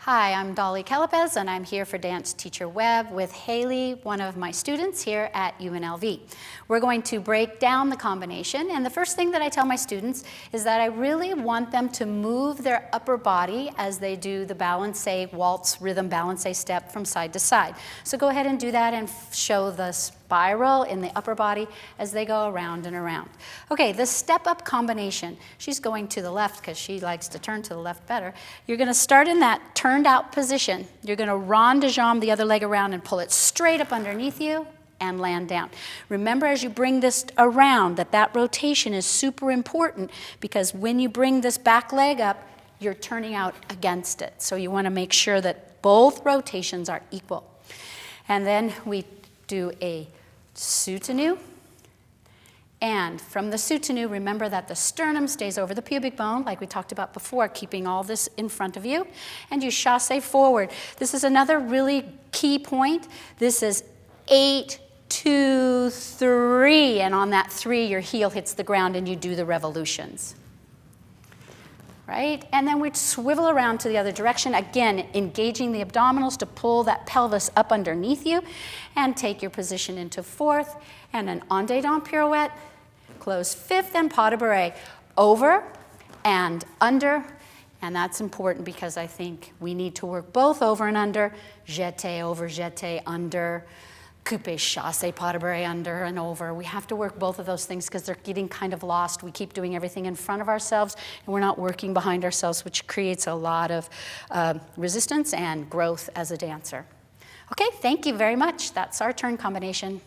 Hi, I'm Dolly Calapez, and I'm here for Dance Teacher Web with Haley, one of my students here at UNLV. We're going to break down the combination, and the first thing that I tell my students is that I really want them to move their upper body as they do the ballet waltz rhythm ballet step from side to side. So go ahead and do that and show the spiral in the upper body as they go around and around. Okay, the step-up combination. She's going to the left because she likes to turn to the left better. You're going to start in that turned out position. You're going to rond de jambe the other leg around and pull it straight up underneath you and land down. Remember, as you bring this around, that rotation is super important, because when you bring this back leg up, you're turning out against it. So you want to make sure that both rotations are equal. And then we do a soutenu. And from the soutenu, remember that the sternum stays over the pubic bone, like we talked about before, keeping all this in front of you. And you chasse forward. This is another really key point. This is 8, 2, 3. And on that 3, your heel hits the ground and you do the revolutions. Right? And then we swivel around to the other direction, again, engaging the abdominals to pull that pelvis up underneath you, and take your position into 4th, and an en dedans pirouette, close 5th, and pas de bourrée, over and under. And that's important because I think we need to work both over and under, jeté over, jeté under, coupé, chasse, pas de bourrée, under and over. We have to work both of those things because they're getting kind of lost. We keep doing everything in front of ourselves, and we're not working behind ourselves, which creates a lot of resistance and growth as a dancer. Okay, thank you very much. That's our turn combination.